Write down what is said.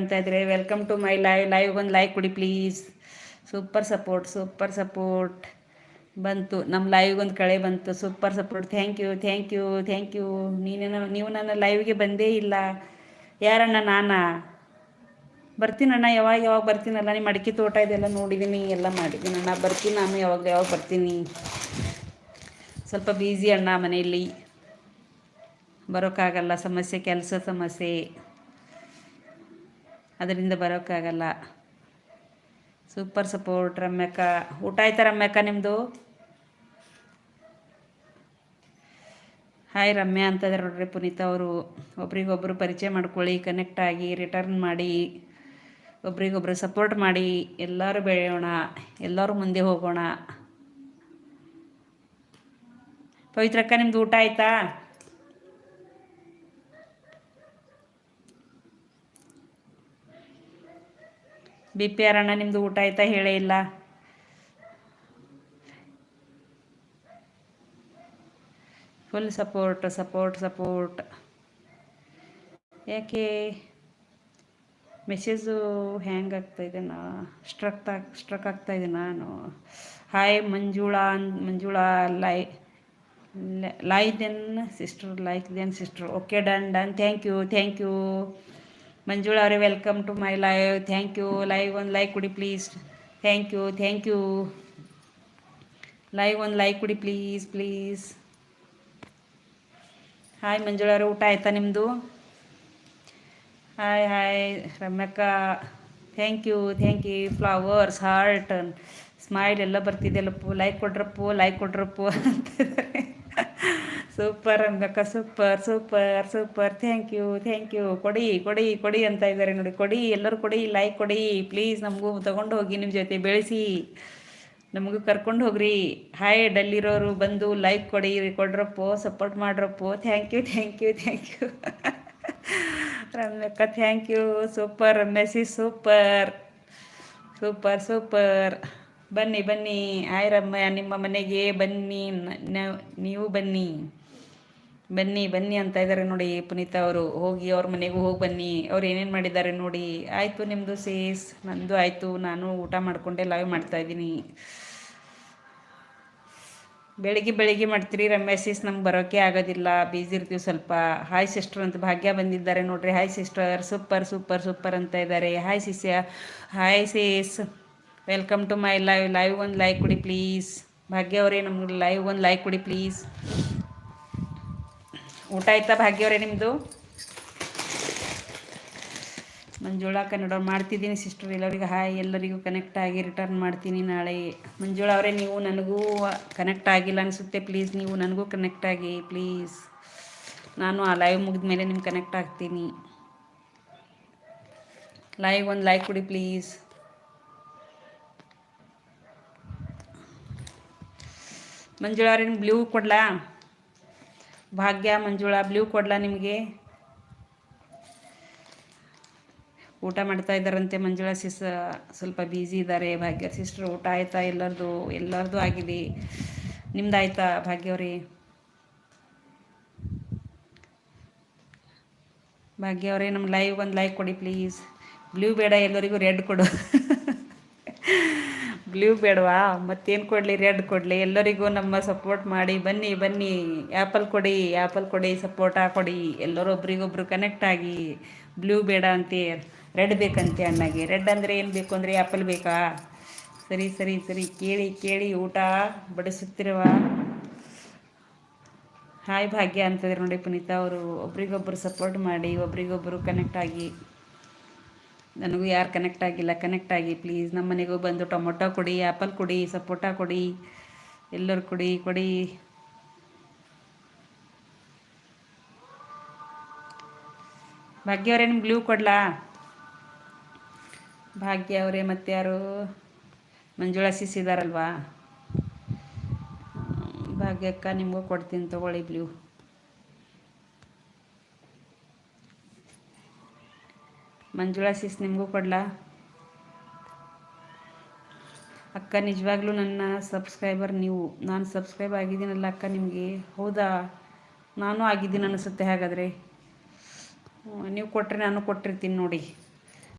ಅಂತ ಇದ್ರೆ welcome to my live ಒಂದು ಲೈಕ್ ಕೊಡಿ ಪ್ಲೀಸ್. ಸೂಪರ್ ಸಪೋರ್ಟ್ ಬಂತು, ನಮ್ಮ ಲೈವ್ಗೊಂದು ಕಳೆ ಬಂತು. Super support, thank you. ನೀವು ನನ್ನ ಲೈವ್ಗೆ ಬಂದೇ ಇಲ್ಲ. ಯಾರಣ್ಣ? ನಾನಾ ಬರ್ತೀನಣ್ಣ, ಯಾವಾಗ ಬರ್ತೀನಲ್ಲ. ನಿಮ್ಮ ಅಡಿಕೆ ತೋಟ ಇದೆಲ್ಲ ನೋಡಿದ್ದೀನಿ, ಎಲ್ಲ ಮಾಡಿದ್ದೀನಿ ಅಣ್ಣ. ಬರ್ತೀನಿ ನಾನು, ಯಾವಾಗ ಬರ್ತೀನಿ. ಸ್ವಲ್ಪ ಬ್ಯುಸಿ ಅಣ್ಣ, ಮನೆಯಲ್ಲಿ ಬರೋಕ್ಕಾಗಲ್ಲ. ಕೆಲಸ ಸಮಸ್ಯೆ, ಅದರಿಂದ ಬರೋಕ್ಕಾಗಲ್ಲ. ಸೂಪರ್ ಸಪೋರ್ಟ್ ರಮ್ಯಕ್ಕ. ಊಟ ಆಯ್ತಾ ರಮ್ಯಕ್ಕ ನಿಮ್ಮದು? ಹಾಯ್ ರಮ್ಯಾ ಅಂತ ಇದ್ದಾರೆ ನೋಡ್ರಿ ಪುನೀತ್ ಅವರು. ಒಬ್ರಿಗೊಬ್ರು ಪರಿಚಯ ಮಾಡ್ಕೊಳ್ಳಿ, ಕನೆಕ್ಟ್ ಆಗಿ, ರಿಟರ್ನ್ ಮಾಡಿ, ಒಬ್ರಿಗೊಬ್ರು ಸಪೋರ್ಟ್ ಮಾಡಿ. ಎಲ್ಲರೂ ಬೆಳೆಯೋಣ, ಎಲ್ಲರೂ ಮುಂದೆ ಹೋಗೋಣ. ಪವಿತ್ರಕ್ಕ ನಿಮ್ದು ಊಟ ಆಯ್ತಾ? BP ಅಣ್ಣ ನಿಮ್ಮದು ಊಟ ಆಯ್ತಾ? ಹೇಳೇ ಇಲ್ಲ. Full support. ಯಾಕೆ ಮೆಸೇಜು ಹ್ಯಾಂಗ್ ಆಗ್ತಾಯಿದೆ? ಸ್ಟ್ರಕ್ ಆಗ್ತಾಯಿದೆ ನಾನು. Hi Manjula like then sister. Okay, done. Thank you Manjula ಅವರೇ. Welcome to my live. Thank you. Live ಒಂದು ಲೈಕ್ ಕೊಡಿ ಪ್ಲೀಸ್. Thank you. ಲೈವ್ ಒಂದು ಲೈಕ್ ಕೊಡಿ ಪ್ಲೀಸ್. ಹಾಯ್ ಮಂಜುಳಾ ಅವರೇ, ಊಟ ಆಯ್ತಾ ನಿಮ್ಮದು? ಹಾಯ್ ರಮ್ಯಕ್ಕ. Thank you. Flowers, heart, smile ಎಲ್ಲ ಬರ್ತಿದೆಯಲ್ಲಪ್ಪು. ಲೈಕ್ ಕೊಡ್ರಪ್ಪು ಅಂತ ಇದ್ದಾರೆ. ಸೂಪರ್ ರಮ್ಯಕ್ಕ, ಸೂಪರ್. Thank you. ಕೊಡಿ ಅಂತ ಇದ್ದಾರೆ ನೋಡಿ. ಕೊಡಿ, ಎಲ್ಲರೂ ಕೊಡಿ, ಲೈಕ್ ಕೊಡಿ ಪ್ಲೀಸ್. ನಮಗೂ ತಗೊಂಡು ಹೋಗಿ, ನಿಮ್ಮ ಜೊತೆ ಬೆಳೆಸಿ, ನಮಗೂ ಕರ್ಕೊಂಡು ಹೋಗ್ರಿ. ಹಾಯ್ ಡಲ್ಲಿರೋರು ಬಂದು ಲೈಕ್ ಕೊಡ್ರಪ್ಪೋ, ಸಪೋರ್ಟ್ ಮಾಡ್ರಪ್ಪೋ. Thank you. ರಮ್ಯಕ್ಕ ಥ್ಯಾಂಕ್ ಯು. ಸೂಪರ್ ಮೆಸಿ, ಸೂಪರ್. ಬನ್ನಿ. ಹಾಯ್ ರಮ್ಯ, ನಿಮ್ಮ ಮನೆಗೆ ಬನ್ನಿ. ನೀವು ಬನ್ನಿ ಅಂತ ಇದ್ದಾರೆ ನೋಡಿ ಪುನೀತ್ ಅವರು. ಹೋಗಿ ಅವ್ರ ಮನೆಗೂ ಹೋಗಿ ಬನ್ನಿ. ಅವ್ರು ಏನೇನು ಮಾಡಿದ್ದಾರೆ ನೋಡಿ. ಆಯಿತು ನಿಮ್ಮದು ಸೇಸ್, ನಂದು ಆಯಿತು. ನಾನು ಊಟ ಮಾಡಿಕೊಂಡೆ ಲೈವ್ ಮಾಡ್ತಾಯಿದ್ದೀನಿ. ಬೆಳಿಗ್ಗೆ ಮಾಡ್ತೀರಿ ರಮ್ಯಾಸಿಸ್, ನಮ್ಗೆ ಬರೋಕ್ಕೆ ಆಗೋದಿಲ್ಲ, ಬ್ಯುಸಿ ಇರ್ತೀವಿ ಸ್ವಲ್ಪ. ಹಾಯ್ ಸಿಸ್ಟರ್ ಅಂತ ಭಾಗ್ಯ ಬಂದಿದ್ದಾರೆ ನೋಡ್ರಿ. ಹಾಯ್ ಸಿಸ್ಟರ್, ಸೂಪರ್ ಅಂತ ಇದ್ದಾರೆ. ಹಾಯ್ ಸಿಸ್ಯ, ಹಾಯ್ ಸೇಸ್, ವೆಲ್ಕಮ್ ಟು ಮೈ ಲೈವ್ ಒಂದು ಲೈಕ್ ಕೊಡಿ ಪ್ಲೀಸ್. ಭಾಗ್ಯ ಅವರೇ, ನಮ್ಗೆ ಲೈವ್ ಒಂದು ಲೈಕ್ ಕೊಡಿ ಪ್ಲೀಸ್. ಊಟ ಆಯ್ತಾ ಭಾಗ್ಯ ಅವರೇ ನಿಮ್ಮದು? ಮಂಜುಳಾ ಕನ್ನಡ ಮಾಡ್ತಿದ್ದೀನಿ ಸಿಸ್ಟರ್. ಎಲ್ಲರಿಗೂ ಕನೆಕ್ಟ್ ಆಗಿ ರಿಟರ್ನ್ ಮಾಡ್ತೀನಿ ನಾಳೆ. ಮಂಜುಳಾ ಅವರೇ, ನೀವು ನನಗೂ ಕನೆಕ್ಟ್ ಆಗಿಲ್ಲ ಅನಿಸುತ್ತೆ. ಪ್ಲೀಸ್ ನೀವು ನನಗೂ ಕನೆಕ್ಟ್ ಆಗಿ ಪ್ಲೀಸ್. ನಾನು ಆ ಲೈವ್ ಮುಗಿದ ಮೇಲೆ ನಿಮ್ಗೆ ಕನೆಕ್ಟ್ ಆಗ್ತೀನಿ. ಲೈವ್ ಒಂದು ಲೈಕ್ ಕೊಡಿ ಪ್ಲೀಸ್. ಮಂಜುಳಾ ಅವರೇ, ಬ್ಲೂ ಕೊಡ್ಲಾ? ಭಾಗ್ಯ, ಮಂಜುಳಾ, ಬ್ಲೂ ಕೊಡ್ಲಾ ನಿಮಗೆ? ಊಟ ಮಾಡ್ತಾ ಇದ್ದಾರಂತೆ ಮಂಜುಳಾ ಸಿಸ್, ಸ್ವಲ್ಪ ಬ್ಯುಸಿ ಇದ್ದಾರೆ. ಭಾಗ್ಯ ಸಿಸ್ಟರ್ ಊಟ ಆಯಿತಾ? ಎಲ್ಲರದು ಆಗಿದೆ. ನಿಮ್ದು ಆಯಿತಾ ಭಾಗ್ಯವರೇ? ಭಾಗ್ಯವರೇ, ನಮ್ಮ ಲೈವ್ ಒಂದು ಲೈಕ್ ಕೊಡಿ ಪ್ಲೀಸ್. ಬ್ಲೂ ಬೇಡ, ಎಲ್ಲರಿಗೂ ರೆಡ್ ಕೊಡು. ಬ್ಲೂ ಬೇಡವಾ? ಮತ್ತೇನು ಕೊಡಲಿ? ರೆಡ್ ಕೊಡಲಿ? ಎಲ್ಲರಿಗೂ ನಮ್ಮ ಸಪೋರ್ಟ್ ಮಾಡಿ ಬನ್ನಿ. ಆ್ಯಪಲ್ ಕೊಡಿ, ಸಪೋರ್ಟ ಕೊಡಿ. ಎಲ್ಲರೂ ಒಬ್ರಿಗೊಬ್ರು ಕನೆಕ್ಟ್ ಆಗಿ. ಬ್ಲೂ ಬೇಡ ಅಂತೆ, ರೆಡ್ ಬೇಕಂತೆ ಅಣ್ಣಗೆ. ರೆಡ್ ಅಂದರೆ ಏನು ಬೇಕು ಅಂದರೆ ಆ್ಯಪಲ್ ಬೇಕಾ? ಸರಿ, ಕೇಳಿ ಊಟ ಬಡಿಸುತ್ತಿರುವ. ಹಾಯ್ ಭಾಗ್ಯ ಅಂತಂದ್ರೆ ನೋಡಿ ಪುನೀತಾ ಅವರು. ಒಬ್ರಿಗೊಬ್ರು ಸಪೋರ್ಟ್ ಮಾಡಿ, ಒಬ್ರಿಗೊಬ್ರು ಕನೆಕ್ಟ್ ಆಗಿ. ನನಗೂ ಯಾರು ಕನೆಕ್ಟ್ ಆಗಿಲ್ಲ, ಕನೆಕ್ಟ್ ಆಗಿ ಪ್ಲೀಸ್. ನಮ್ಮ ಮನೆಗೂ ಬಂದು ಟೊಮೊಟೊ ಕೊಡಿ, ಆ್ಯಪಲ್ ಕೊಡಿ, ಸಪೋಟ ಕೊಡಿ. ಎಲ್ಲರೂ ಕೊಡಿ. ಭಾಗ್ಯ ಅವರೇ, ನಿಮ್ಗೆ ಬ್ಲೂ ಕೊಡ್ಲಾ? ಭಾಗ್ಯ ಅವರೇ, ಮತ್ತೆ ಯಾರು? ಮಂಜುಳಾ ಸಿಸ್ ಇದ್ದಾರಲ್ವಾ? ಭಾಗ್ಯಕ್ಕ ನಿಮಗೂ ಕೊಡ್ತೀನಿ ತಗೊಳ್ಳಿ ಬ್ಲೂ. ಮಂಜುಳಾ ಸಿಸ್ ನಿಮಗೂ ಕೊಡ್ಲಾ? ಅಕ್ಕ, ನಿಜವಾಗ್ಲೂ ನನ್ನ ಸಬ್ಸ್ಕ್ರೈಬರ್ ನೀವು. ನಾನು ಸಬ್ಸ್ಕ್ರೈಬ್ ಆಗಿದ್ದೀನಲ್ಲ ಅಕ್ಕ ನಿಮಗೆ. ಹೌದಾ? ನಾನು ಆಗಿದ್ದೀನಿ ಅನಿಸುತ್ತೆ. ಹಾಗಾದರೆ ನೀವು ಕೊಟ್ಟರೆ ನಾನು ಕೊಟ್ಟಿರ್ತೀನಿ ನೋಡಿ.